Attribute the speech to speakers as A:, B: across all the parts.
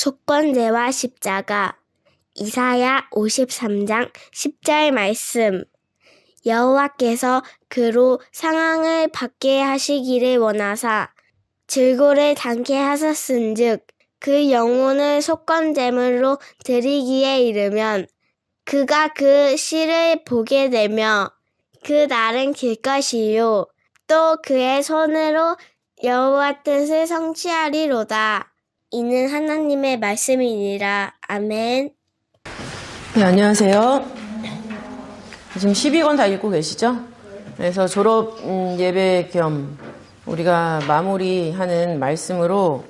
A: 속건제와 십자가. 이사야 53장 10절 말씀. 여호와께서 그로 상황을 받게 하시기를 원하사 질고를 당케 하셨은즉 그 영혼을 속건제물로 드리기에 이르면 그가 그 씨를 보게 되며 그 날은 길 것이요 또 그의 손으로 여호와 뜻을 성취하리로다. 이는 하나님의 말씀이니라. 아멘.
B: 네, 안녕하세요. 지금 12권 다 읽고 계시죠? 그래서 졸업 예배 겸 우리가 마무리하는 말씀으로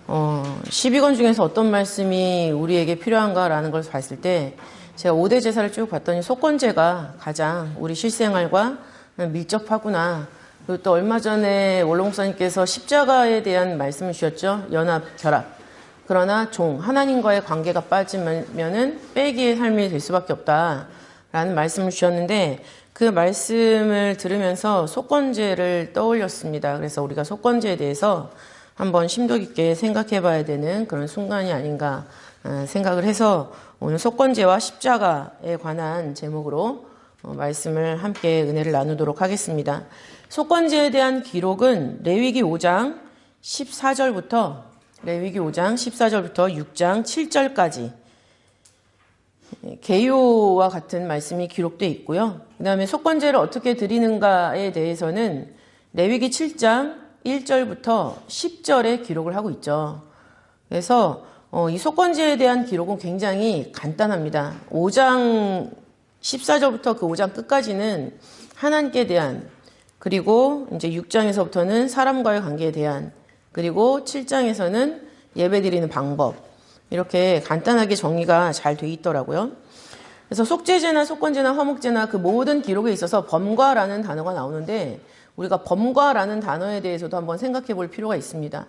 B: 12권 중에서 어떤 말씀이 우리에게 필요한가라는 걸 봤을 때 제가 5대 제사를 쭉 봤더니 속건제가 가장 우리 실생활과 밀접하구나. 그리고 또 얼마 전에 원로 목사님께서 십자가에 대한 말씀을 주셨죠. 연합, 결합. 그러나 하나님과의 관계가 빠지면은 빼기의 삶이 될 수밖에 없다라는 말씀을 주셨는데 그 말씀을 들으면서 속건제를 떠올렸습니다. 그래서 우리가 속건제에 대해서 한번 심도 깊게 생각해 봐야 되는 그런 순간이 아닌가 생각을 해서 오늘 속건제와 십자가에 관한 제목으로 말씀을 함께 은혜를 나누도록 하겠습니다. 속건제에 대한 기록은 레위기 5장 14절부터 6장 7절까지 개요와 같은 말씀이 기록되어 있고요. 그 다음에 속건제를 어떻게 드리는가에 대해서는 레위기 7장 1절부터 10절에 기록을 하고 있죠. 그래서 이 속건제에 대한 기록은 굉장히 간단합니다. 5장 14절부터 그 5장 끝까지는 하나님께 대한, 그리고 이제 6장에서부터는 사람과의 관계에 대한, 그리고 7장에서는 예배드리는 방법, 이렇게 간단하게 정리가 잘 돼 있더라고요. 그래서 속죄제나 속건제나 화목제나 그 모든 기록에 있어서 범과라는 단어가 나오는데 우리가 범과라는 단어에 대해서도 한번 생각해 볼 필요가 있습니다.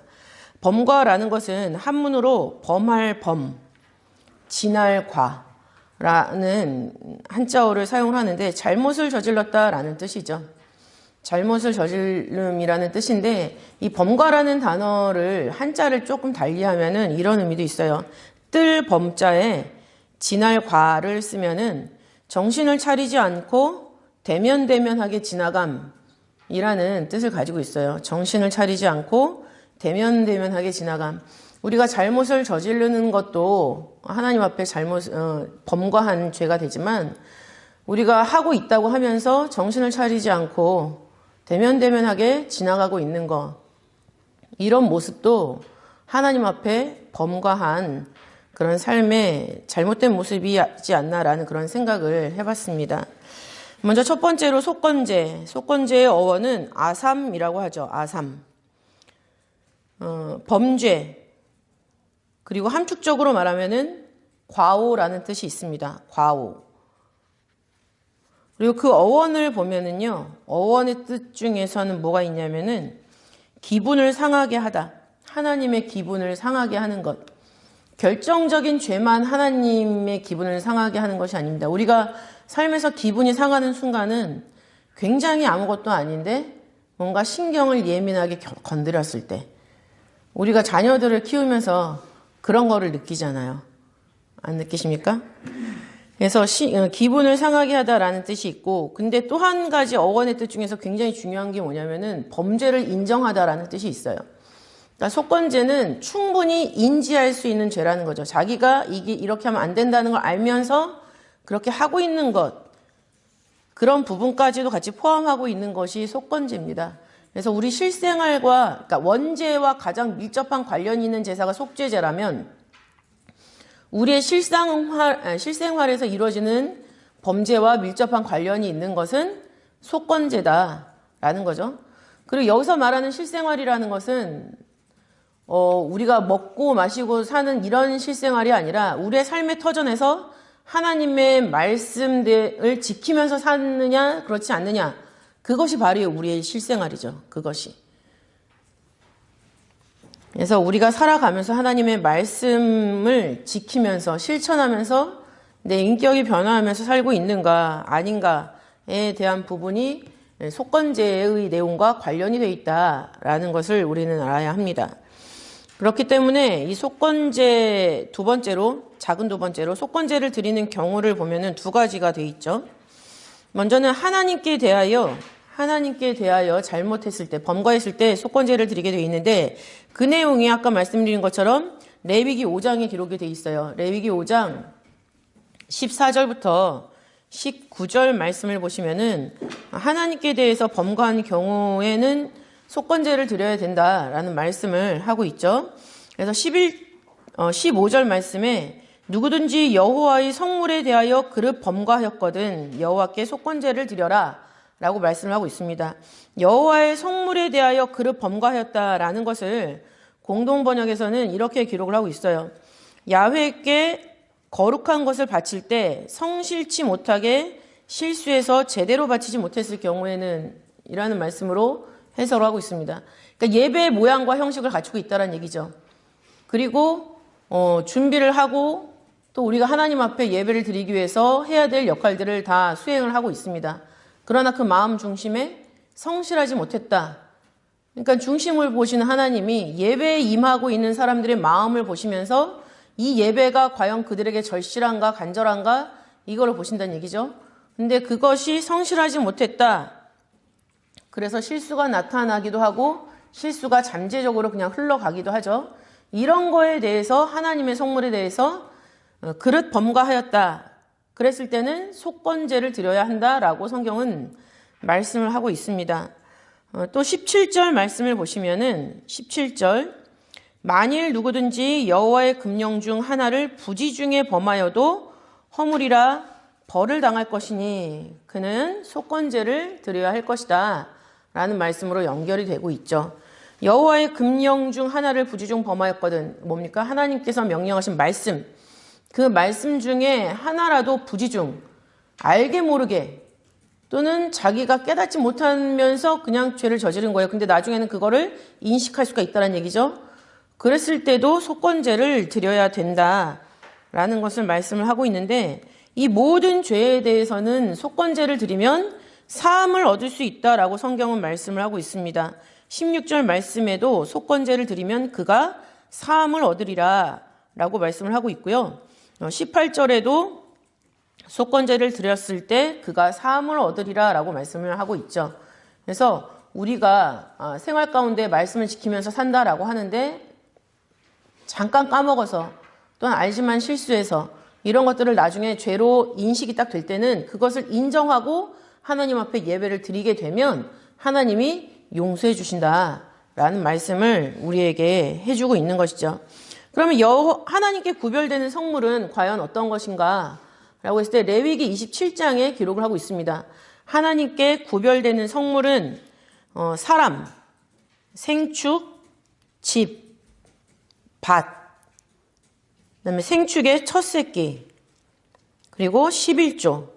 B: 범과라는 것은 한문으로 범할 범, 지날 과라는 한자어를 사용을 하는데 잘못을 저질렀다라는 뜻이죠. 잘못을 저질름이라는 뜻인데 이 범과라는 단어를 한자를 조금 달리하면은 이런 의미도 있어요. 뜰 범자에 지날 과를 쓰면은 정신을 차리지 않고 대면대면하게 지나감이라는 뜻을 가지고 있어요. 정신을 차리지 않고 대면대면하게 지나감. 우리가 잘못을 저지르는 것도 하나님 앞에 범과한 죄가 되지만 우리가 하고 있다고 하면서 정신을 차리지 않고 대면대면하게 지나가고 있는 것, 이런 모습도 하나님 앞에 범과한 그런 삶의 잘못된 모습이지 않나라는 그런 생각을 해봤습니다. 먼저 첫 번째로 속건제. 속건제의 어원은 아삼이라고 하죠. 아삼. 범죄. 그리고 함축적으로 말하면은 과오라는 뜻이 있습니다. 과오. 그리고 그 어원을 보면은요, 어원의 뜻 중에서는 뭐가 있냐면은 기분을 상하게 하다. 하나님의 기분을 상하게 하는 것. 결정적인 죄만 하나님의 기분을 상하게 하는 것이 아닙니다. 우리가 삶에서 기분이 상하는 순간은 굉장히 아무것도 아닌데 뭔가 신경을 예민하게 건드렸을 때, 우리가 자녀들을 키우면서 그런 거를 느끼잖아요. 안 느끼십니까? 그래서 기분을 상하게 하다라는 뜻이 있고, 근데 또 한 가지 어원의 뜻 중에서 굉장히 중요한 게 뭐냐면은 범죄를 인정하다라는 뜻이 있어요. 그러니까 속건제는 충분히 인지할 수 있는 죄라는 거죠. 자기가 이렇게 하면 안 된다는 걸 알면서 그렇게 하고 있는 것, 그런 부분까지도 같이 포함하고 있는 것이 속건제입니다. 그래서 우리 실생활과, 그러니까 원죄와 가장 밀접한 관련이 있는 제사가 속죄제라면 우리의 실생활에서 이루어지는 범죄와 밀접한 관련이 있는 것은 속건제다라는 거죠. 그리고 여기서 말하는 실생활이라는 것은 우리가 먹고 마시고 사는 이런 실생활이 아니라 우리의 삶의 터전에서 하나님의 말씀을 지키면서 사느냐 그렇지 않느냐, 그것이 바로 우리의 실생활이죠. 그것이. 그래서 우리가 살아가면서 하나님의 말씀을 지키면서 실천하면서 내 인격이 변화하면서 살고 있는가 아닌가에 대한 부분이 속건제의 내용과 관련이 되어 있다라는 것을 우리는 알아야 합니다. 그렇기 때문에 이 속건제 두 번째로, 작은 두 번째로 속건제를 드리는 경우를 보면은 두 가지가 돼 있죠. 먼저는 하나님께 대하여 잘못했을 때, 범과했을 때 속건제를 드리게 돼 있는데, 그 내용이 아까 말씀드린 것처럼 레위기 5장에 기록이 돼 있어요. 레위기 5장 14절부터 19절 말씀을 보시면은 하나님께 대해서 범과한 경우에는 속건제를 드려야 된다라는 말씀을 하고 있죠. 그래서 15절 말씀에 누구든지 여호와의 성물에 대하여 그릇 범과하였거든 여호와께 속건제를 드려라 라고 말씀을 하고 있습니다. 여호와의 성물에 대하여 그릇 범과하였다라는 것을 공동 번역에서는 이렇게 기록을 하고 있어요. 야훼께 거룩한 것을 바칠 때 성실치 못하게 실수해서 제대로 바치지 못했을 경우에는 이라는 말씀으로 해석을 하고 있습니다. 그러니까 예배의 모양과 형식을 갖추고 있다는 얘기죠. 그리고 준비를 하고 또 우리가 하나님 앞에 예배를 드리기 위해서 해야 될 역할들을 다 수행을 하고 있습니다. 그러나 그 마음 중심에 성실하지 못했다. 그러니까 중심을 보시는 하나님이 예배에 임하고 있는 사람들의 마음을 보시면서 이 예배가 과연 그들에게 절실한가 간절한가 이걸 보신다는 얘기죠. 근데 그것이 성실하지 못했다. 그래서 실수가 나타나기도 하고 실수가 잠재적으로 그냥 흘러가기도 하죠. 이런 거에 대해서 하나님의 성물에 대해서 그릇 범과하였다. 그랬을 때는 속건제를 드려야 한다라고 성경은 말씀을 하고 있습니다. 또 17절 말씀을 보시면은 17절 만일 누구든지 여호와의 금령 중 하나를 부지 중에 범하여도 허물이라 벌을 당할 것이니 그는 속건제를 드려야 할 것이다 라는 말씀으로 연결이 되고 있죠. 여호와의 금령 중 하나를 부지 중 범하였거든. 뭡니까? 하나님께서 명령하신 말씀, 그 말씀 중에 하나라도 부지 중 알게 모르게 또는 자기가 깨닫지 못하면서 그냥 죄를 저지른 거예요. 근데 나중에는 그거를 인식할 수가 있다는 얘기죠. 그랬을 때도 속건제를 드려야 된다라는 것을 말씀을 하고 있는데 이 모든 죄에 대해서는 속건제를 드리면 사함을 얻을 수 있다라고 성경은 말씀을 하고 있습니다. 16절 말씀에도 속건제를 드리면 그가 사함을 얻으리라 라고 말씀을 하고 있고요. 18절에도 속건제를 드렸을 때 그가 사함을 얻으리라 라고 말씀을 하고 있죠. 그래서 우리가 생활 가운데 말씀을 지키면서 산다라고 하는데 잠깐 까먹어서 또는 알지만 실수해서 이런 것들을 나중에 죄로 인식이 딱 될 때는 그것을 인정하고 하나님 앞에 예배를 드리게 되면 하나님이 용서해 주신다라는 말씀을 우리에게 해주고 있는 것이죠. 그러면 하나님께 구별되는 성물은 과연 어떤 것인가? 라고 했을 때 레위기 27장에 기록을 하고 있습니다. 하나님께 구별되는 성물은 사람, 생축, 집, 밭, 그다음에 생축의 첫 새끼, 그리고 11조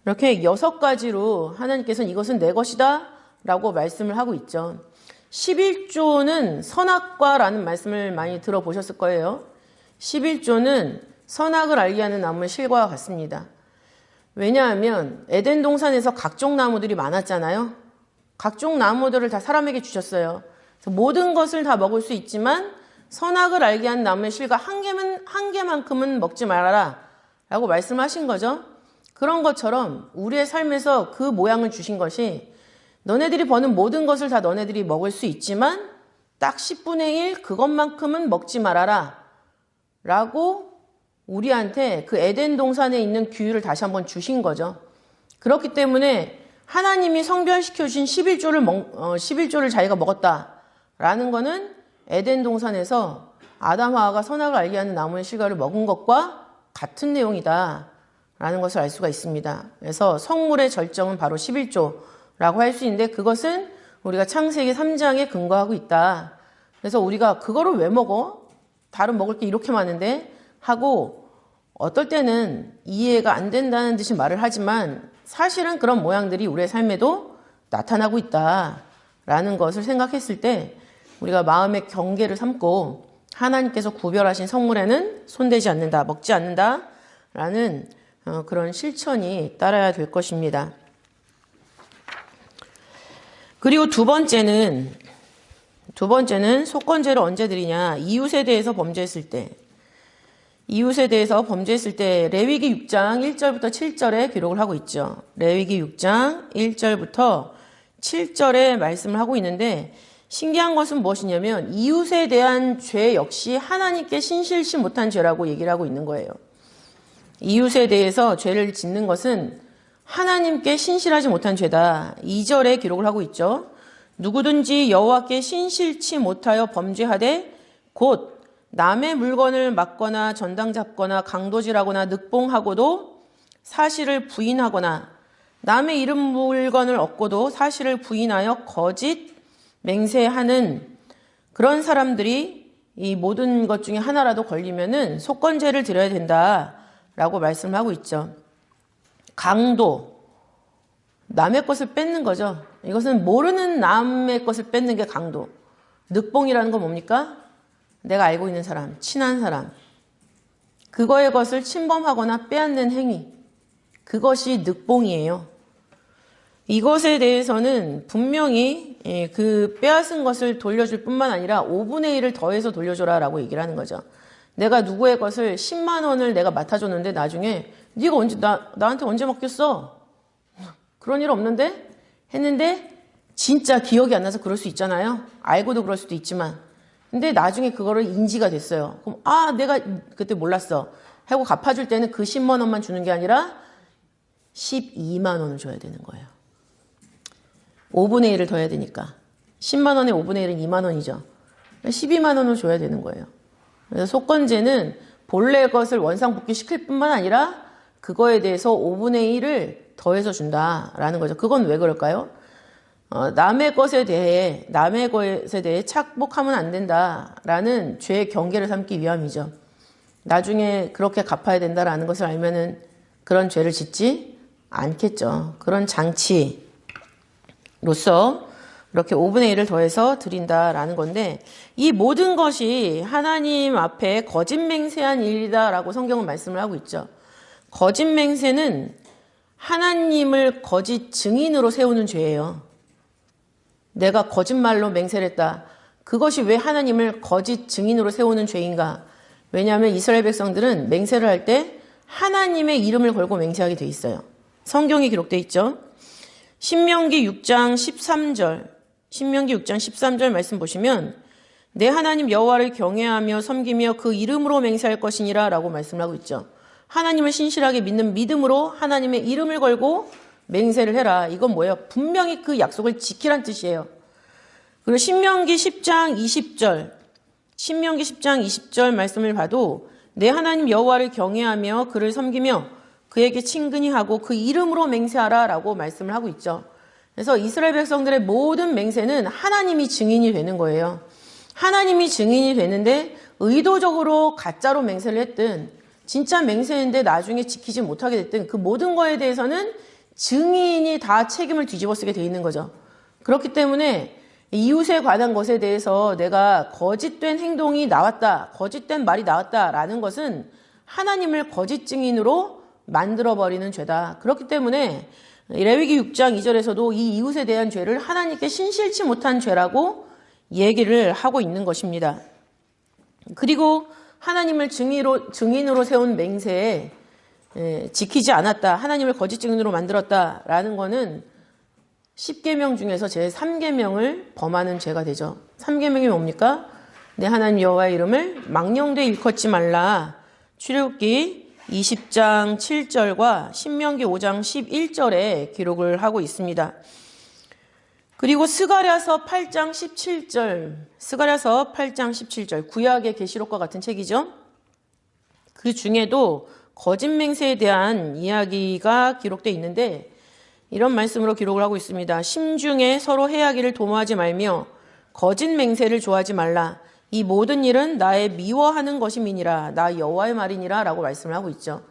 B: 이렇게 6가지로 하나님께서는 이것은 내 것이다 라고 말씀을 하고 있죠. 11조는 선악과라는 말씀을 많이 들어보셨을 거예요. 11조는 선악을 알게 하는 나무의 실과와 같습니다. 왜냐하면 에덴 동산에서 각종 나무들이 많았잖아요. 각종 나무들을 다 사람에게 주셨어요. 그래서 모든 것을 다 먹을 수 있지만 선악을 알게 하는 나무의 실과 한 개만큼은 먹지 말아라 라고 말씀하신 거죠. 그런 것처럼 우리의 삶에서 그 모양을 주신 것이 너네들이 버는 모든 것을 다 너네들이 먹을 수 있지만 딱 10분의 1 그것만큼은 먹지 말아라 라고 우리한테 그 에덴 동산에 있는 규율을 다시 한번 주신 거죠. 그렇기 때문에 하나님이 성별시켜 주신 11조를 자기가 먹었다라는 거는 에덴 동산에서 아담 하와가 선악을 알게 하는 나무의 실과를 먹은 것과 같은 내용이다라는 것을 알 수가 있습니다. 그래서 성물의 절정은 바로 11조라고 할 수 있는데 그것은 우리가 창세기 3장에 근거하고 있다. 그래서 우리가 그거를 왜 먹어? 다른 먹을 게 이렇게 많은데 하고 어떨 때는 이해가 안 된다는 듯이 말을 하지만 사실은 그런 모양들이 우리의 삶에도 나타나고 있다라는 것을 생각했을 때 우리가 마음의 경계를 삼고 하나님께서 구별하신 성물에는 손대지 않는다, 먹지 않는다라는 그런 실천이 따라야 될 것입니다. 그리고 두 번째는 두 번째는 속건제를 언제 드리냐? 이웃에 대해서 범죄했을 때. 이웃에 대해서 범죄했을 때 레위기 6장 1절부터 7절에 기록을 하고 있죠. 레위기 6장 1절부터 7절에 말씀을 하고 있는데 신기한 것은 무엇이냐면 이웃에 대한 죄 역시 하나님께 신실치 못한 죄라고 얘기를 하고 있는 거예요. 이웃에 대해서 죄를 짓는 것은 하나님께 신실하지 못한 죄다. 2절에 기록을 하고 있죠. 누구든지 여호와께 신실치 못하여 범죄하되 곧 남의 물건을 막거나 전당 잡거나 강도질하거나 늑봉하고도 사실을 부인하거나 남의 이름 물건을 얻고도 사실을 부인하여 거짓 맹세하는 그런 사람들이 이 모든 것 중에 하나라도 걸리면은 속건제를 드려야 된다라고 말씀을 하고 있죠. 강도, 남의 것을 뺏는 거죠. 이것은 모르는 남의 것을 뺏는 게 강도. 늑봉이라는 건 뭡니까? 내가 알고 있는 사람, 친한 사람, 그거의 것을 침범하거나 빼앗는 행위, 그것이 늑봉이에요. 이것에 대해서는 분명히 그 빼앗은 것을 돌려줄 뿐만 아니라 5분의 1을 더해서 돌려줘라 라고 얘기를 하는 거죠. 내가 누구의 것을 10만 원을 내가 맡아줬는데 나중에 네가 언제 나한테 언제 맡겼어? 그런 일 없는데? 했는데 진짜 기억이 안 나서 그럴 수 있잖아요. 알고도 그럴 수도 있지만 근데 나중에 그거를 인지가 됐어요. 그럼 내가 그때 몰랐어 하고 갚아줄 때는 그 10만 원만 주는 게 아니라 12만 원을 줘야 되는 거예요. 5분의 1을 더 해야 되니까 10만 원에 5분의 1은 2만 원이죠. 12만 원을 줘야 되는 거예요. 그래서 속건제는 본래 것을 원상복귀시킬 뿐만 아니라 그거에 대해서 5분의 1을 더해서 준다라는 거죠. 그건 왜 그럴까요? 남의 것에 대해 착복하면 안 된다라는 죄의 경계를 삼기 위함이죠. 나중에 그렇게 갚아야 된다라는 것을 알면은 그런 죄를 짓지 않겠죠. 그런 장치로서 이렇게 5분의 1을 더해서 드린다라는 건데 이 모든 것이 하나님 앞에 거짓 맹세한 일이다라고 성경은 말씀을 하고 있죠. 거짓 맹세는 하나님을 거짓 증인으로 세우는 죄예요. 내가 거짓말로 맹세를 했다. 그것이 왜 하나님을 거짓 증인으로 세우는 죄인가? 왜냐하면 이스라엘 백성들은 맹세를 할 때 하나님의 이름을 걸고 맹세하게 돼 있어요. 성경에 기록돼 있죠. 신명기 6장 13절 말씀 보시면 내 하나님 여호와를 경외하며 섬기며 그 이름으로 맹세할 것이니라 라고 말씀을 하고 있죠. 하나님을 신실하게 믿는 믿음으로 하나님의 이름을 걸고 맹세를 해라. 이건 뭐예요? 분명히 그 약속을 지키란 뜻이에요. 그리고 신명기 10장 20절 말씀을 봐도 내 하나님 여호와를 경외하며 그를 섬기며 그에게 친근히 하고 그 이름으로 맹세하라 라고 말씀을 하고 있죠. 그래서 이스라엘 백성들의 모든 맹세는 하나님이 증인이 되는 거예요. 하나님이 증인이 되는데 의도적으로 가짜로 맹세를 했든 진짜 맹세했는데 나중에 지키지 못하게 됐든 그 모든 거에 대해서는 증인이 다 책임을 뒤집어쓰게 돼 있는 거죠. 그렇기 때문에 이웃에 관한 것에 대해서 내가 거짓된 행동이 나왔다, 거짓된 말이 나왔다라는 것은 하나님을 거짓 증인으로 만들어버리는 죄다. 그렇기 때문에 레위기 6장 2절에서도 이 이웃에 대한 죄를 하나님께 신실치 못한 죄라고 얘기를 하고 있는 것입니다. 그리고 하나님을 증인으로 세운 맹세에 지키지 않았다. 하나님을 거짓 증인으로 만들었다라는 거는 10계명 중에서 제 3계명을 범하는 죄가 되죠. 3계명이 뭡니까? 내 하나님 여호와의 이름을 망령되이 일컫지 말라. 출애굽기 20장 7절과 신명기 5장 11절에 기록을 하고 있습니다. 그리고 스가랴서 8장 17절, 구약의 계시록과 같은 책이죠. 그 중에도 거짓 맹세에 대한 이야기가 기록되어 있는데 이런 말씀으로 기록을 하고 있습니다. 심중에 서로 해하기를 도모하지 말며 거짓 맹세를 좋아하지 말라. 이 모든 일은 나의 미워하는 것임이니라. 나 여호와의 말이니라 라고 말씀을 하고 있죠.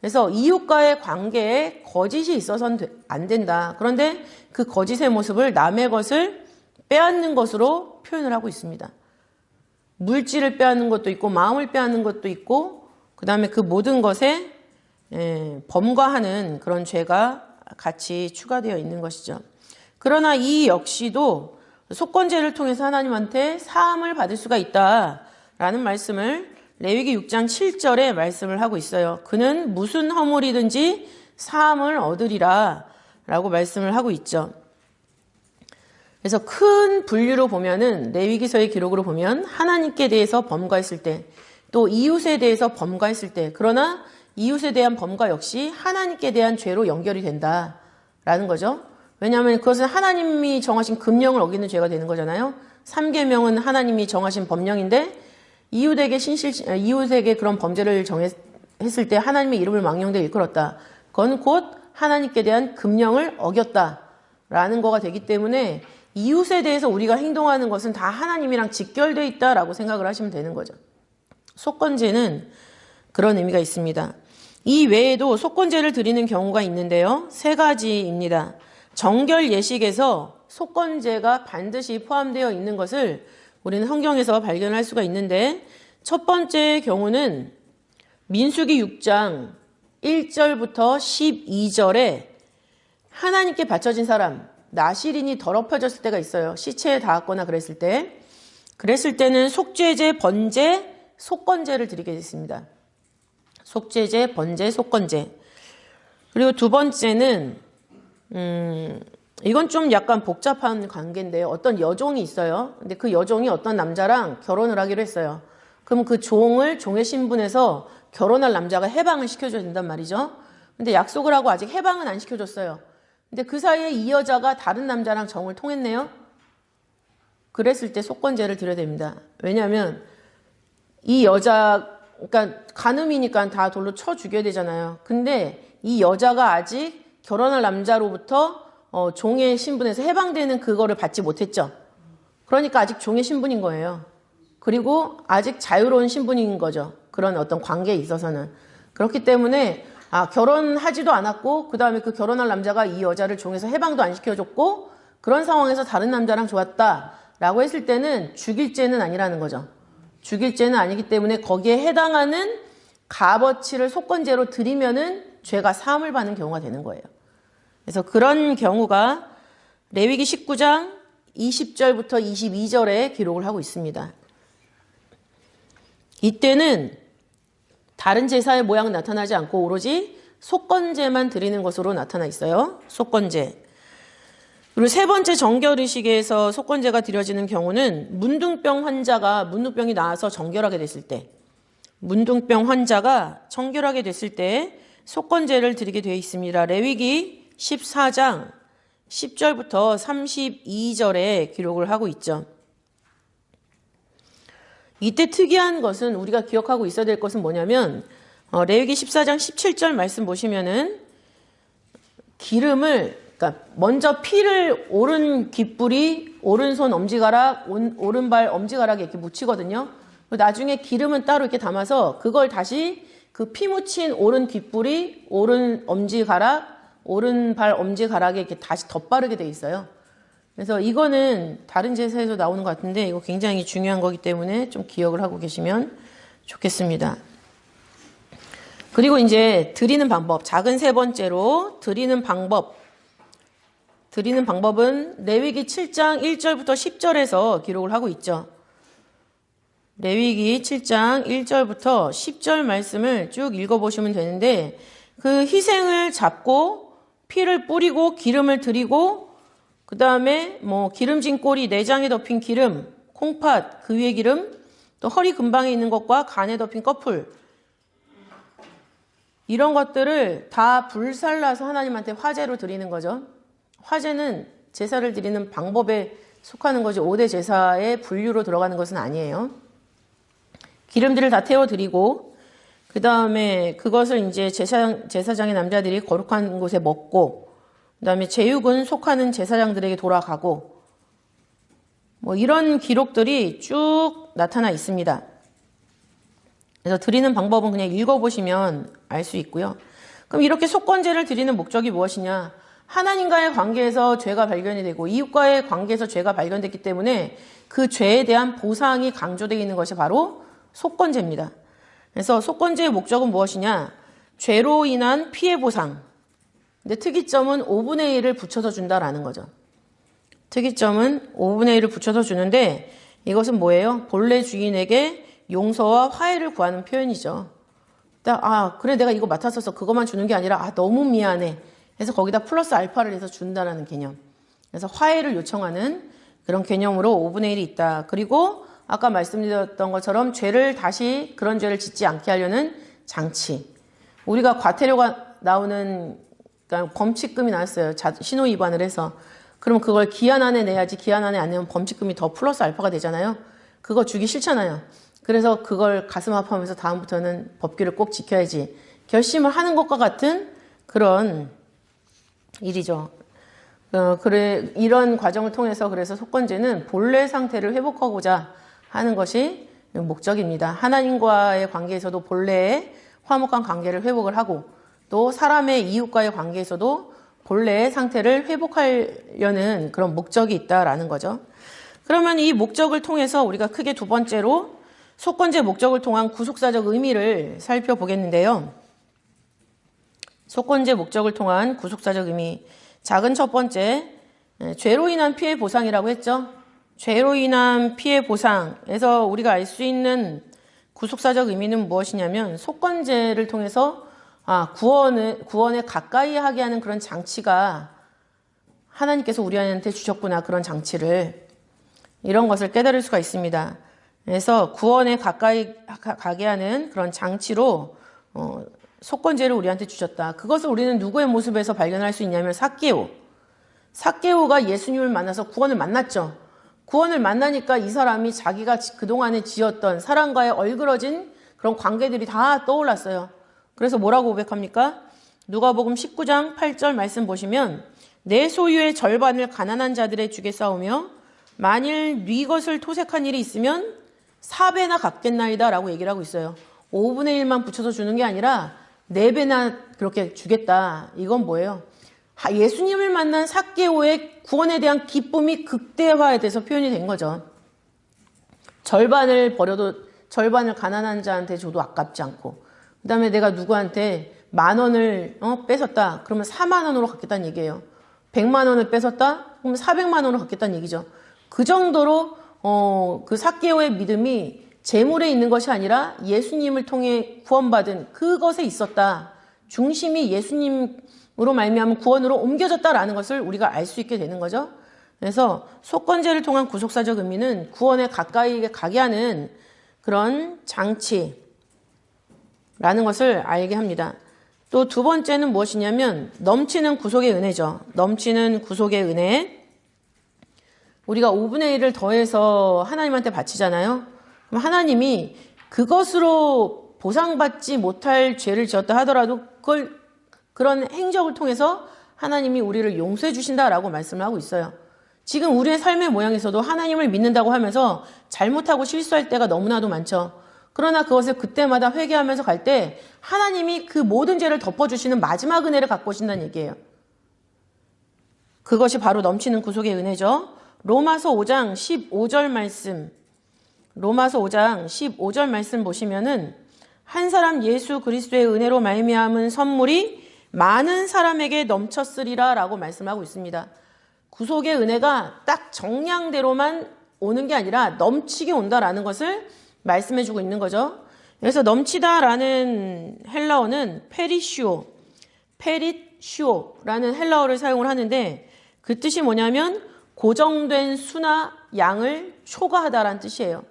B: 그래서 이웃과의 관계에 거짓이 있어서는 안 된다. 그런데 그 거짓의 모습을 남의 것을 빼앗는 것으로 표현을 하고 있습니다. 물질을 빼앗는 것도 있고 마음을 빼앗는 것도 있고 그 다음에 그 모든 것에 범과하는 그런 죄가 같이 추가되어 있는 것이죠. 그러나 이 역시도 속건제를 통해서 하나님한테 사함을 받을 수가 있다라는 말씀을 레위기 6장 7절에 말씀을 하고 있어요. 그는 무슨 허물이든지 사함을 얻으리라 라고 말씀을 하고 있죠. 그래서 큰 분류로 보면은 레위기서의 기록으로 보면 하나님께 대해서 범과했을 때, 또 이웃에 대해서 범과했을 때, 그러나 이웃에 대한 범과 역시 하나님께 대한 죄로 연결이 된다라는 거죠. 왜냐하면 그것은 하나님이 정하신 금령을 어기는 죄가 되는 거잖아요. 3계명은 하나님이 정하신 법령인데 이웃에게 그런 범죄를 했을 때 하나님의 이름을 망령되게 일컬었다. 그건 곧 하나님께 대한 금령을 어겼다라는 거가 되기 때문에 이웃에 대해서 우리가 행동하는 것은 다 하나님이랑 직결되어 있다라고 생각을 하시면 되는 거죠. 속건제는 그런 의미가 있습니다. 이 외에도 속건제를 드리는 경우가 있는데요. 3가지입니다. 정결 예식에서 속건제가 반드시 포함되어 있는 것을 우리는 성경에서 발견할 수가 있는데, 첫 번째 경우는 민수기 6장 1절부터 12절에 하나님께 바쳐진 사람, 나실인이 더럽혀졌을 때가 있어요. 시체에 닿았거나 그랬을 때는 속죄제, 번제, 속건제를 드리게 됐습니다. 속죄제, 번제, 속건제. 그리고 두 번째는 이건 좀 약간 복잡한 관계인데요. 어떤 여종이 있어요. 근데 그 여종이 어떤 남자랑 결혼을 하기로 했어요. 그럼 그 종의 신분에서 결혼할 남자가 해방을 시켜줘야 된단 말이죠. 근데 약속을 하고 아직 해방은 안 시켜줬어요. 근데 그 사이에 이 여자가 다른 남자랑 정을 통했네요. 그랬을 때 속건제를 드려야 됩니다. 왜냐하면 이 여자, 그러니까 간음이니까 다 돌로 쳐 죽여야 되잖아요. 근데 이 여자가 아직 결혼할 남자로부터 종의 신분에서 해방되는 그거를 받지 못했죠. 그러니까 아직 종의 신분인 거예요. 그리고 아직 자유로운 신분인 거죠. 그런 어떤 관계에 있어서는. 그렇기 때문에 결혼하지도 않았고 그 다음에 그 결혼할 남자가 이 여자를 종에서 해방도 안 시켜줬고 그런 상황에서 다른 남자랑 좋았다라고 했을 때는 죽일 죄는 아니라는 거죠. 죽일 죄는 아니기 때문에 거기에 해당하는 값어치를 속건제로 드리면은 죄가 사함을 받는 경우가 되는 거예요. 그래서 그런 경우가 레위기 19장 20절부터 22절에 기록을 하고 있습니다. 이때는 다른 제사의 모양은 나타나지 않고 오로지 속건제만 드리는 것으로 나타나 있어요. 속건제. 그리고 세 번째 정결의식에서 속건제가 드려지는 경우는 문둥병이 나와서 정결하게 됐을 때, 문둥병 환자가 정결하게 됐을 때 속건제를 드리게 되어 있습니다. 레위기 14장 10절부터 32절에 기록을 하고 있죠. 이때 특이한 것은 우리가 기억하고 있어야 될 것은 뭐냐면 레위기 14장 17절 말씀 보시면은 기름을, 그러니까 먼저 피를 오른 귓불이 오른손 엄지가락, 오른발 엄지가락에 이렇게 묻히거든요. 나중에 기름은 따로 이렇게 담아서 그걸 다시 그 피 묻힌 오른 귓불이 오른 엄지가락, 오른발 엄지가락에 이렇게 다시 덧바르게 돼 있어요. 그래서 이거는 다른 제사에서 나오는 것 같은데 이거 굉장히 중요한 거기 때문에 좀 기억을 하고 계시면 좋겠습니다. 그리고 이제 드리는 방법, 작은 세 번째로 드리는 방법은 레위기 7장 1절부터 10절에서 기록을 하고 있죠. 레위기 7장 1절부터 10절 말씀을 쭉 읽어보시면 되는데, 그 희생을 잡고 피를 뿌리고 기름을 드리고 그 다음에 기름진 꼬리, 내장에 덮인 기름, 콩팥, 그 위에 기름, 또 허리 근방에 있는 것과 간에 덮인 꺼풀, 이런 것들을 다 불살라서 하나님한테 화제로 드리는 거죠. 화제는 제사를 드리는 방법에 속하는 거지 5대 제사의 분류로 들어가는 것은 아니에요. 기름들을 다 태워드리고 그 다음에 그것을 이제 제사장의 남자들이 거룩한 곳에 먹고, 그 다음에 제육은 속하는 제사장들에게 돌아가고, 이런 기록들이 쭉 나타나 있습니다. 그래서 드리는 방법은 그냥 읽어보시면 알 수 있고요. 그럼 이렇게 속건제를 드리는 목적이 무엇이냐? 하나님과의 관계에서 죄가 발견이 되고 이웃과의 관계에서 죄가 발견됐기 때문에 그 죄에 대한 보상이 강조되어 있는 것이 바로 속건제입니다. 그래서 속건제의 목적은 무엇이냐? 죄로 인한 피해 보상. 근데 특이점은 5분의 1을 붙여서 준다라는 거죠. 특이점은 5분의 1을 붙여서 주는데 이것은 뭐예요? 본래 주인에게 용서와 화해를 구하는 표현이죠. 그래 내가 이거 맡았었어. 그것만 주는 게 아니라 너무 미안해. 해서 거기다 플러스 알파를 해서 준다라는 개념. 그래서 화해를 요청하는 그런 개념으로 5분의 1이 있다. 그리고 아까 말씀드렸던 것처럼 죄를 다시 그런 죄를 짓지 않게 하려는 장치. 우리가 과태료가 나오는 그러니까 범칙금이 나왔어요. 신호 위반을 해서. 그럼 그걸 기한 안에 내야지 기한 안에 안 내면 범칙금이 더 플러스 알파가 되잖아요. 그거 주기 싫잖아요. 그래서 그걸 가슴 아파하면서 다음부터는 법규를 꼭 지켜야지 결심을 하는 것과 같은 그런 일이죠. 이런 과정을 통해서 그래서 속건제는 본래 상태를 회복하고자 하는 것이 목적입니다. 하나님과의 관계에서도 본래의 화목한 관계를 회복을 하고 또 사람의 이웃과의 관계에서도 본래의 상태를 회복하려는 그런 목적이 있다라는 거죠. 그러면 이 목적을 통해서 우리가 크게 두 번째로 속건제 목적을 통한 구속사적 의미를 살펴보겠는데요. 속건제 목적을 통한 구속사적 의미. 작은 첫 번째, 죄로 인한 피해 보상이라고 했죠. 죄로 인한 피해 보상에서 우리가 알 수 있는 구속사적 의미는 무엇이냐면 속건제를 통해서 구원에 가까이 하게 하는 그런 장치가 하나님께서 우리한테 주셨구나. 그런 장치를. 이런 것을 깨달을 수가 있습니다. 그래서 구원에 가까이 가게 하는 그런 장치로 속건제를 우리한테 주셨다. 그것을 우리는 누구의 모습에서 발견할 수 있냐면 삭개오가 예수님을 만나서 구원을 만났죠. 구원을 만나니까 이 사람이 자기가 그동안에 지었던 사람과의 얼그러진 그런 관계들이 다 떠올랐어요. 그래서 뭐라고 고백합니까? 누가복음 19장 8절 말씀 보시면 내 소유의 절반을 가난한 자들의 주겠사오며 만일 네 것을 토색한 일이 있으면 4배나 갚겠나이다 라고 얘기를 하고 있어요. 5분의 1만 붙여서 주는 게 아니라 4배나 그렇게 주겠다. 이건 뭐예요? 예수님을 만난 삭개오의 구원에 대한 기쁨이 극대화돼서 표현이 된 거죠. 절반을 버려도 절반을 가난한 자한테 줘도 아깝지 않고 그 다음에 내가 누구한테 10,000원을 뺏었다. 그러면 40,000원으로 갚겠다는 얘기예요. 100,000원을 뺏었다. 그러면 400,000원으로 갚겠다는 얘기죠. 그 정도로 그 삭개오의 믿음이 재물에 있는 것이 아니라 예수님을 통해 구원받은 그것에 있었다. 중심이 예수님으로 말미암은 구원으로 옮겨졌다라는 것을 우리가 알 수 있게 되는 거죠. 그래서 속건제를 통한 구속사적 의미는 구원에 가까이 가게 하는 그런 장치라는 것을 알게 합니다. 또 두 번째는 무엇이냐면 넘치는 구속의 은혜죠. 넘치는 구속의 은혜. 우리가 5분의 1을 더해서 하나님한테 바치잖아요. 그럼 하나님이 그것으로 보상받지 못할 죄를 지었다 하더라도 그런 행적을 통해서 하나님이 우리를 용서해 주신다라고 말씀을 하고 있어요. 지금 우리의 삶의 모양에서도 하나님을 믿는다고 하면서 잘못하고 실수할 때가 너무나도 많죠. 그러나 그것을 그때마다 회개하면서 갈 때 하나님이 그 모든 죄를 덮어주시는 마지막 은혜를 갖고 오신다는 얘기예요. 그것이 바로 넘치는 구속의 은혜죠. 로마서 5장 15절 말씀 보시면은 한 사람 예수 그리스도의 은혜로 말미암은 선물이 많은 사람에게 넘쳤으리라 라고 말씀하고 있습니다. 구속의 은혜가 딱 정량대로만 오는 게 아니라 넘치게 온다라는 것을 말씀해주고 있는 거죠. 그래서 넘치다라는 헬라어는 페릿슈오라는 헬라어를 사용을 하는데 그 뜻이 뭐냐면 고정된 수나 양을 초과하다라는 뜻이에요.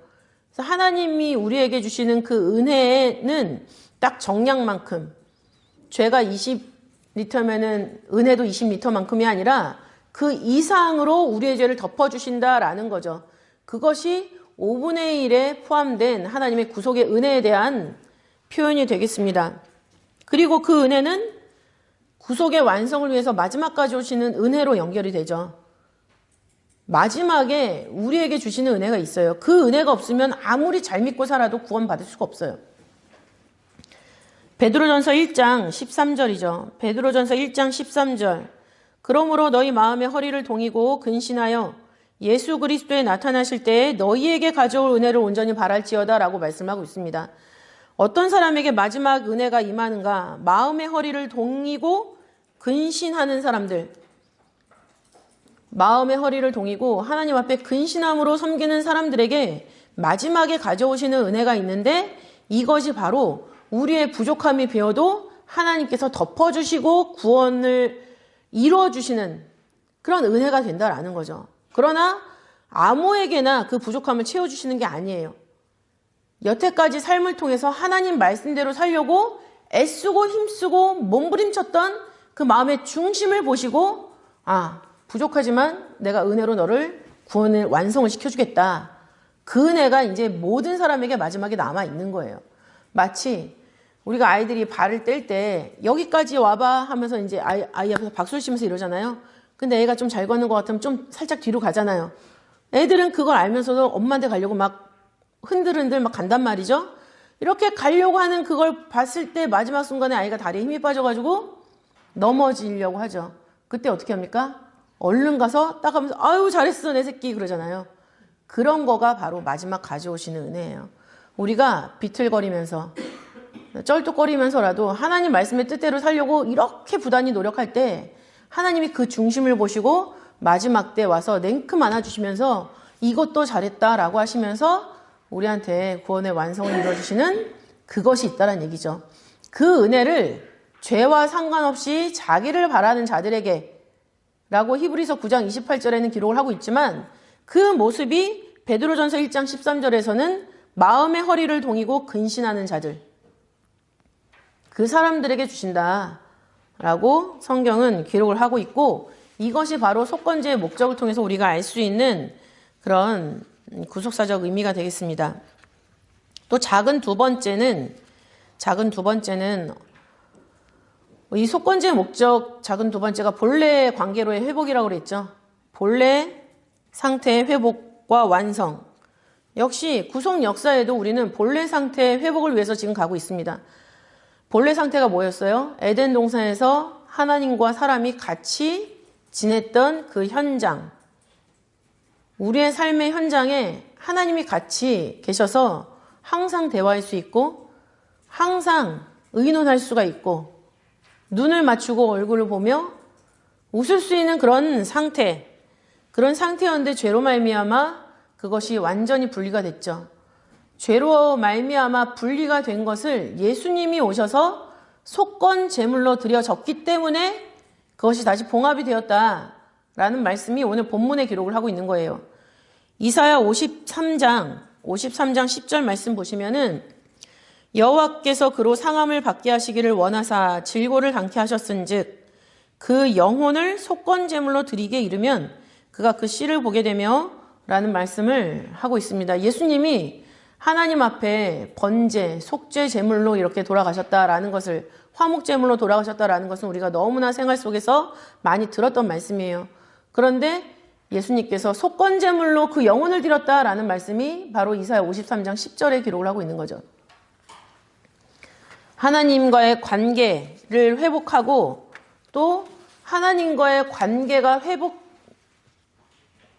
B: 그래서 하나님이 우리에게 주시는 그 은혜는 딱 정량만큼 죄가 20리터면은 은혜도 20리터만큼이 아니라 그 이상으로 우리의 죄를 덮어주신다라는 거죠. 그것이 5분의 1에 포함된 하나님의 구속의 은혜에 대한 표현이 되겠습니다. 그리고 그 은혜는 구속의 완성을 위해서 마지막까지 오시는 은혜로 연결이 되죠. 마지막에 우리에게 주시는 은혜가 있어요. 그 은혜가 없으면 아무리 잘 믿고 살아도 구원받을 수가 없어요. 베드로전서 1장 13절이죠. 베드로전서 1장 13절. 그러므로 너희 마음의 허리를 동이고 근신하여 예수 그리스도에 나타나실 때에 너희에게 가져올 은혜를 온전히 바랄지어다 라고 말씀하고 있습니다. 어떤 사람에게 마지막 은혜가 임하는가? 마음의 허리를 동이고 근신하는 사람들. 마음의 허리를 동이고 하나님 앞에 근신함으로 섬기는 사람들에게 마지막에 가져오시는 은혜가 있는데 이것이 바로 우리의 부족함이 비어도 하나님께서 덮어주시고 구원을 이루어주시는 그런 은혜가 된다라는 거죠. 그러나 아무에게나 그 부족함을 채워주시는 게 아니에요. 여태까지 삶을 통해서 하나님 말씀대로 살려고 애쓰고 힘쓰고 몸부림쳤던 그 마음의 중심을 보시고 부족하지만 내가 은혜로 너를 구원을 완성을 시켜주겠다. 그 은혜가 이제 모든 사람에게 마지막에 남아있는 거예요. 마치 우리가 아이들이 발을 뗄 때 여기까지 와봐 하면서 이제 아이 앞에서 박수를 치면서 이러잖아요. 근데 애가 좀 잘 걷는 것 같으면 좀 살짝 뒤로 가잖아요. 애들은 그걸 알면서도 엄마한테 가려고 막 흔들흔들 막 간단 말이죠. 이렇게 가려고 하는 그걸 봤을 때 마지막 순간에 아이가 다리에 힘이 빠져가지고 넘어지려고 하죠. 그때 어떻게 합니까? 얼른 가서 딱 하면서 아유 잘했어 내 새끼 그러잖아요. 그런 거가 바로 마지막 가져오시는 은혜예요. 우리가 비틀거리면서 쩔뚝거리면서라도 하나님 말씀의 뜻대로 살려고 이렇게 부단히 노력할 때 하나님이 그 중심을 보시고 마지막 때 와서 냉큼 안아주시면서 이것도 잘했다라고 하시면서 우리한테 구원의 완성을 이루어주시는 그것이 있다는 얘기죠. 그 은혜를 죄와 상관없이 자기를 바라는 자들에게 라고 히브리서 9장 28절에는 기록을 하고 있지만 그 모습이 베드로전서 1장 13절에서는 마음의 허리를 동이고 근신하는 자들 그 사람들에게 주신다라고 성경은 기록을 하고 있고 이것이 바로 속건제의 목적을 통해서 우리가 알 수 있는 그런 구속사적 의미가 되겠습니다. 또 작은 두 번째는 이 속건제의 목적 작은 두 번째가 본래 관계로의 회복이라고 그랬죠. 본래 상태의 회복과 완성. 역시 구속 역사에도 우리는 본래 상태의 회복을 위해서 지금 가고 있습니다. 본래 상태가 뭐였어요? 에덴 동산에서 하나님과 사람이 같이 지냈던 그 현장. 우리의 삶의 현장에 하나님이 같이 계셔서 항상 대화할 수 있고 항상 의논할 수가 있고 눈을 맞추고 얼굴을 보며 웃을 수 있는 그런 상태였는데 죄로 말미암아 그것이 완전히 분리가 됐죠. 죄로 말미암아 분리가 된 것을 예수님이 오셔서 속건 제물로 드려졌기 때문에 그것이 다시 봉합이 되었다라는 말씀이 오늘 본문에 기록을 하고 있는 거예요. 이사야 53장 10절 말씀 보시면은 여호와께서 그로 상함을 받게 하시기를 원하사 질고를 당케 하셨은즉 그 영혼을 속건 제물로 드리게 이르면 그가 그 씨를 보게 되며 라는 말씀을 하고 있습니다. 예수님이 하나님 앞에 번제, 속죄 제물로 이렇게 돌아가셨다라는 것을 화목 제물로 돌아가셨다라는 것은 우리가 너무나 생활 속에서 많이 들었던 말씀이에요. 그런데 예수님께서 속건 제물로 그 영혼을 드렸다라는 말씀이 바로 이사야 53장 10절에 기록을 하고 있는 거죠. 하나님과의 관계를 회복하고 또 하나님과의 관계가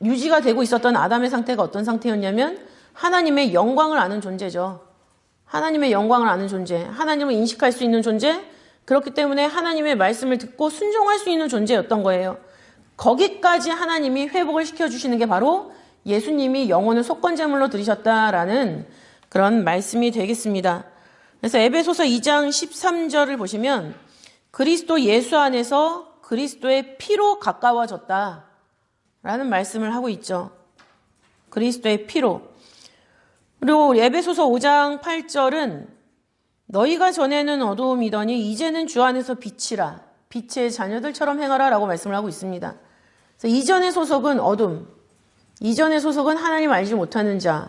B: 유지가 되고 있었던 아담의 상태가 어떤 상태였냐면 하나님의 영광을 아는 존재죠. 하나님의 영광을 아는 존재, 하나님을 인식할 수 있는 존재, 그렇기 때문에 하나님의 말씀을 듣고 순종할 수 있는 존재였던 거예요. 거기까지 하나님이 회복을 시켜주시는 게 바로 예수님이 영혼을 속건제물로 드리셨다라는 그런 말씀이 되겠습니다. 그래서 에베소서 2장 13절을 보시면 그리스도 예수 안에서 그리스도의 피로 가까워졌다라는 말씀을 하고 있죠. 그리스도의 피로. 그리고 에베소서 5장 8절은 너희가 전에는 어두움이더니 이제는 주 안에서 빛이라 빛의 자녀들처럼 행하라 라고 말씀을 하고 있습니다. 그래서 이전의 소속은 어둠, 이전의 소속은 하나님 알지 못하는 자.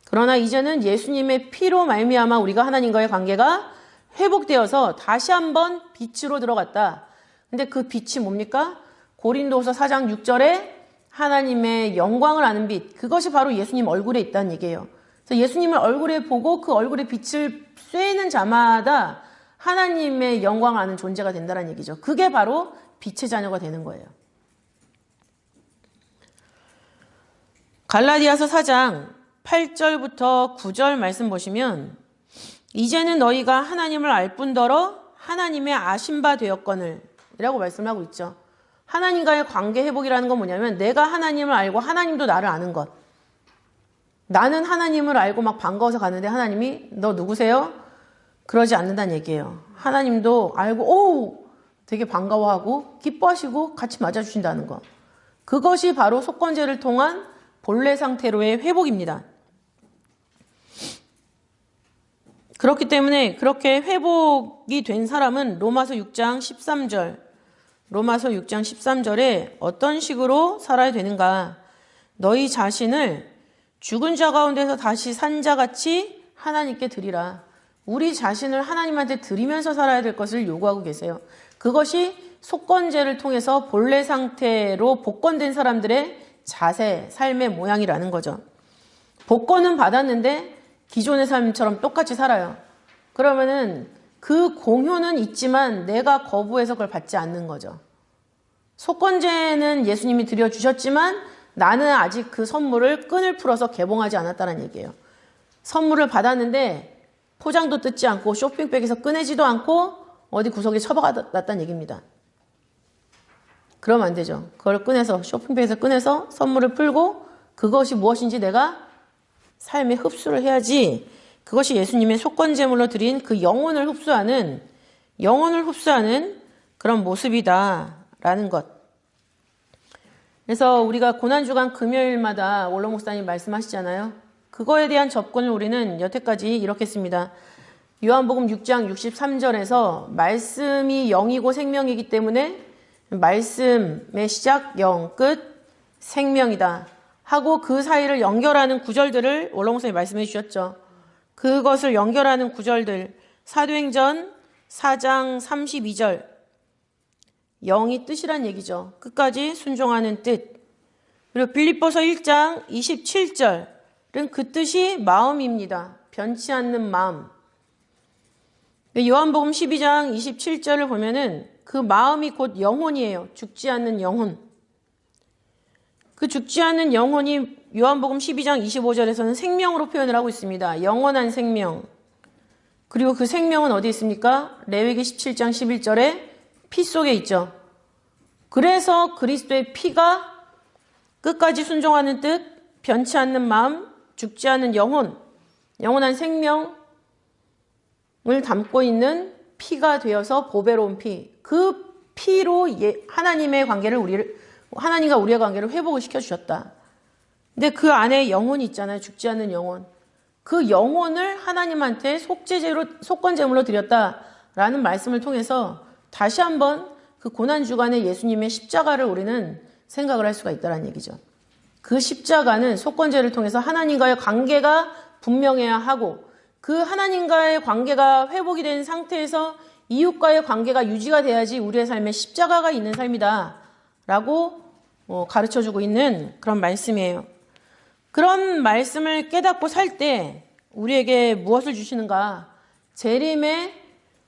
B: 그러나 이제는 예수님의 피로 말미암아 우리가 하나님과의 관계가 회복되어서 다시 한번 빛으로 들어갔다. 근데 그 빛이 뭡니까? 고린도후서 4장 6절에 하나님의 영광을 아는 빛, 그것이 바로 예수님 얼굴에 있다는 얘기예요. 그래서 예수님을 얼굴에 보고 그 얼굴에 빛을 쐬는 자마다 하나님의 영광을 아는 존재가 된다는 얘기죠. 그게 바로 빛의 자녀가 되는 거예요. 갈라디아서 4장 8절부터 9절 말씀 보시면 이제는 너희가 하나님을 알 뿐더러 하나님의 아신 바 되었거늘 이라고 말씀하고 있죠. 하나님과의 관계 회복이라는 건 뭐냐면 내가 하나님을 알고 하나님도 나를 아는 것. 나는 하나님을 알고 막 반가워서 가는데 하나님이 너 누구세요? 그러지 않는다는 얘기예요. 하나님도 알고 오 되게 반가워하고 기뻐하시고 같이 맞아주신다는 거. 그것이 바로 속건제를 통한 본래 상태로의 회복입니다. 그렇기 때문에 그렇게 회복이 된 사람은 로마서 6장 13절에 어떤 식으로 살아야 되는가? 너희 자신을 죽은 자 가운데서 다시 산 자같이 하나님께 드리라. 우리 자신을 하나님한테 드리면서 살아야 될 것을 요구하고 계세요. 그것이 속건제를 통해서 본래 상태로 복권된 사람들의 자세, 삶의 모양이라는 거죠. 복권은 받았는데 기존의 삶처럼 똑같이 살아요. 그러면은 그 공효는 있지만 내가 거부해서 그걸 받지 않는 거죠. 속건제는 예수님이 드려주셨지만 나는 아직 그 선물을 끈을 풀어서 개봉하지 않았다는 얘기예요. 선물을 받았는데 포장도 뜯지 않고 쇼핑백에서 꺼내지도 않고 어디 구석에 처박아놨다는 얘기입니다. 그러면 안 되죠. 그걸 꺼내서 쇼핑백에서 꺼내서 선물을 풀고 그것이 무엇인지 내가 삶에 흡수를 해야지. 그것이 예수님의 속건제물로 드린 그 영혼을 흡수하는 그런 모습이다라는 것. 그래서 우리가 고난주간 금요일마다 원로 목사님 말씀하시잖아요. 그거에 대한 접근을 우리는 여태까지 이렇게 했습니다. 요한복음 6장 63절에서 말씀이 영이고 생명이기 때문에 말씀의 시작 영, 끝 생명이다 하고 그 사이를 연결하는 구절들을 원로 목사님이 말씀해 주셨죠. 그것을 연결하는 구절들 사도행전 4장 32절 영이 뜻이란 얘기죠. 끝까지 순종하는 뜻. 그리고 빌립보서 1장 27절은 그 뜻이 마음입니다. 변치 않는 마음. 요한복음 12장 27절을 보면은 그 마음이 곧 영혼이에요. 죽지 않는 영혼. 그 죽지 않는 영혼이 요한복음 12장 25절에서는 생명으로 표현을 하고 있습니다. 영원한 생명. 그리고 그 생명은 어디 있습니까? 레위기 17장 11절에 피 속에 있죠. 그래서 그리스도의 피가 끝까지 순종하는 뜻, 변치 않는 마음, 죽지 않는 영혼, 영원한 생명을 담고 있는 피가 되어서 보배로운 피. 그 피로 하나님의 관계를 하나님과 우리의 관계를 회복을 시켜주셨다. 근데 그 안에 영혼이 있잖아요. 죽지 않는 영혼. 그 영혼을 하나님한테 속건제물로 드렸다라는 말씀을 통해서 다시 한번 그 고난주간의 예수님의 십자가를 우리는 생각을 할 수가 있다는 얘기죠. 그 십자가는 속건제를 통해서 하나님과의 관계가 분명해야 하고 그 하나님과의 관계가 회복이 된 상태에서 이웃과의 관계가 유지가 돼야지 우리의 삶에 십자가가 있는 삶이다 라고 가르쳐주고 있는 그런 말씀이에요. 그런 말씀을 깨닫고 살 때 우리에게 무엇을 주시는가? 재림의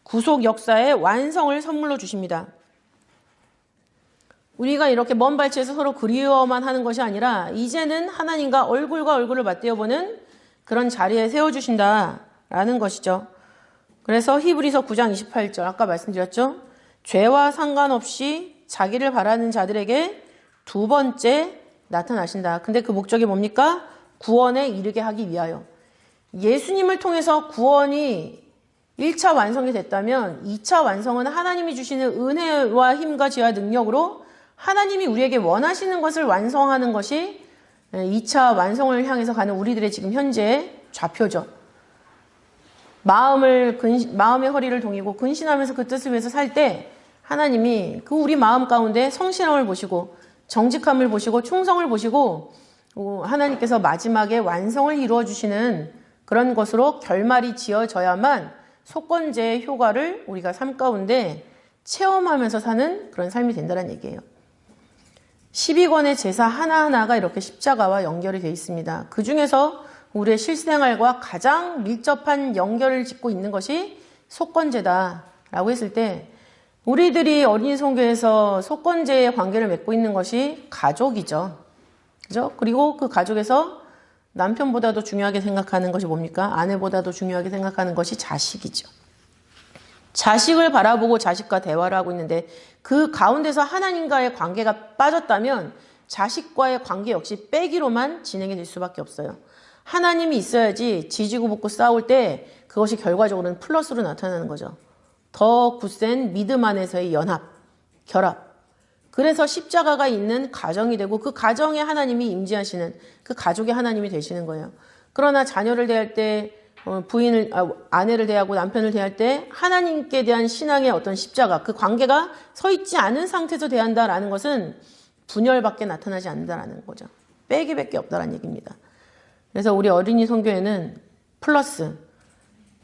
B: 구속 역사의 완성을 선물로 주십니다. 우리가 이렇게 먼 발치에서 서로 그리워만 하는 것이 아니라 이제는 하나님과 얼굴과 얼굴을 맞대어보는 그런 자리에 세워주신다라는 것이죠. 그래서 히브리서 9장 28절 아까 말씀드렸죠. 죄와 상관없이 자기를 바라는 자들에게 두 번째 나타나신다. 근데 그 목적이 뭡니까? 구원에 이르게 하기 위하여. 예수님을 통해서 구원이 1차 완성이 됐다면 2차 완성은 하나님이 주시는 은혜와 힘과 지혜와 능력으로 하나님이 우리에게 원하시는 것을 완성하는 것이 2차 완성을 향해서 가는 우리들의 지금 현재의 좌표죠. 마음의 허리를 동이고 근신하면서 그 뜻을 위해서 살 때 하나님이 그 우리 마음 가운데 성실함을 보시고 정직함을 보시고 충성을 보시고 하나님께서 마지막에 완성을 이루어 주시는 그런 것으로 결말이 지어져야만 속건제의 효과를 우리가 삶 가운데 체험하면서 사는 그런 삶이 된다는 얘기예요. 12권의 제사 하나하나가 이렇게 십자가와 연결이 되어 있습니다. 그 중에서 우리의 실생활과 가장 밀접한 연결을 짓고 있는 것이 속건제다라고 했을 때 우리들이 어린이 성교에서 속건제의 관계를 맺고 있는 것이 가족이죠. 그죠? 그리고 그 가족에서 남편보다도 중요하게 생각하는 것이 뭡니까? 아내보다도 중요하게 생각하는 것이 자식이죠. 자식을 바라보고 자식과 대화를 하고 있는데 그 가운데서 하나님과의 관계가 빠졌다면 자식과의 관계 역시 빼기로만 진행이 될 수밖에 없어요. 하나님이 있어야지 지지고 볶고 싸울 때 그것이 결과적으로는 플러스로 나타나는 거죠. 더 굳센 믿음 안에서의 연합, 결합. 그래서 십자가가 있는 가정이 되고 그 가정에 하나님이 임재하시는 그 가족의 하나님이 되시는 거예요. 그러나 자녀를 대할 때 아내를 대하고 남편을 대할 때 하나님께 대한 신앙의 어떤 십자가, 그 관계가 서 있지 않은 상태에서 대한다라는 것은 분열밖에 나타나지 않는다라는 거죠. 빼기밖에 없다라는 얘기입니다. 그래서 우리 어린이 선교회는 플러스,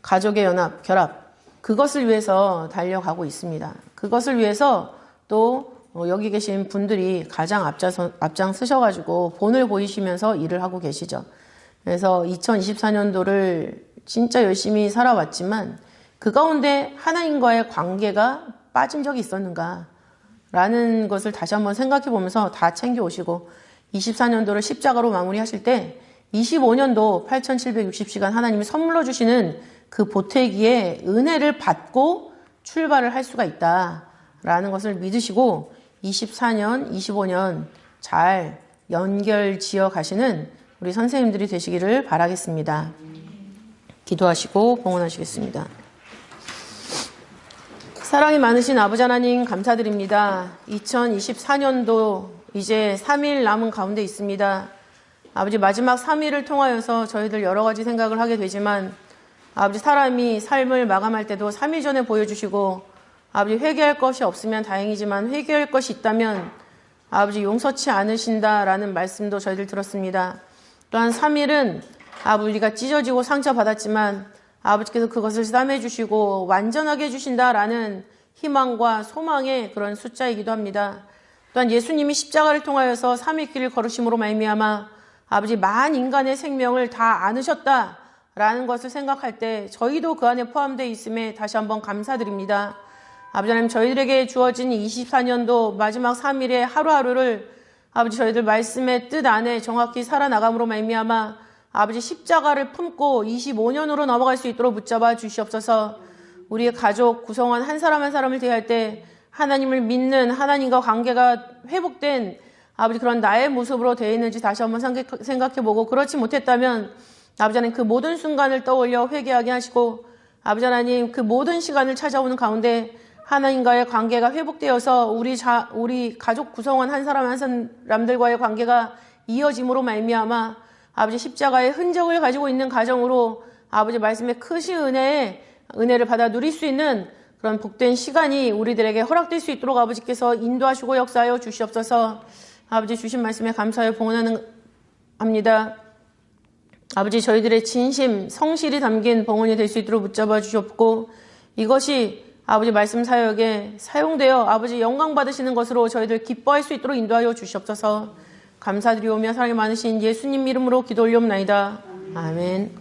B: 가족의 연합, 결합, 그것을 위해서 달려가고 있습니다. 그것을 위해서 또 여기 계신 분들이 가장 앞장 쓰셔가지고 본을 보이시면서 일을 하고 계시죠. 그래서 2024년도를 진짜 열심히 살아왔지만 그 가운데 하나님과의 관계가 빠진 적이 있었는가 라는 것을 다시 한번 생각해 보면서 다 챙겨오시고 24년도를 십자가로 마무리하실 때 25년도 8760시간 하나님이 선물로 주시는 그 보태기의 은혜를 받고 출발을 할 수가 있다라는 것을 믿으시고 24년, 25년 잘 연결 지어 가시는 우리 선생님들이 되시기를 바라겠습니다. 기도하시고 봉헌하시겠습니다. 사랑이 많으신 아버지 하나님 감사드립니다. 2024년도 이제 3일 남은 가운데 있습니다. 아버지 마지막 3일을 통하여서 저희들 여러 가지 생각을 하게 되지만 아버지 사람이 삶을 마감할 때도 3일 전에 보여주시고 아버지 회개할 것이 없으면 다행이지만 회개할 것이 있다면 아버지 용서치 않으신다라는 말씀도 저희들 들었습니다. 또한 3일은 아버지 우리가 찢어지고 상처받았지만 아버지께서 그것을 싸매주시고 완전하게 해주신다라는 희망과 소망의 그런 숫자이기도 합니다. 또한 예수님이 십자가를 통하여서 3일 길을 걸으심으로 말미암아 아버지 만 인간의 생명을 다 안으셨다라는 것을 생각할 때 저희도 그 안에 포함되어 있음에 다시 한번 감사드립니다. 아버지 하나님 저희들에게 주어진 24년도 마지막 3일의 하루하루를 아버지 저희들 말씀의 뜻 안에 정확히 살아나감으로 말미암아 아버지 십자가를 품고 25년으로 넘어갈 수 있도록 붙잡아 주시옵소서. 우리의 가족 구성원 한 사람 한 사람을 대할 때 하나님을 믿는 하나님과 관계가 회복된 아버지 그런 나의 모습으로 되어 있는지 다시 한번 생각해보고 그렇지 못했다면 아버지 하나님 그 모든 순간을 떠올려 회개하게 하시고 아버지 하나님 그 모든 시간을 찾아오는 가운데 하나님과의 관계가 회복되어서 우리 가족 구성원 한 사람 한 사람들과의 관계가 이어짐으로 말미암아 아버지 십자가의 흔적을 가지고 있는 가정으로 아버지 말씀의 크신 은혜를 받아 누릴 수 있는 그런 복된 시간이 우리들에게 허락될 수 있도록 아버지께서 인도하시고 역사하여 주시옵소서. 아버지 주신 말씀에 감사하여 봉헌합니다. 아버지 저희들의 진심 성실이 담긴 봉헌이 될 수 있도록 붙잡아 주시옵고 이것이 아버지 말씀 사역에 사용되어 아버지 영광 받으시는 것으로 저희들 기뻐할 수 있도록 인도하여 주시옵소서. 감사드리오며 사랑이 많으신 예수님 이름으로 기도 올리옵나이다. 아멘.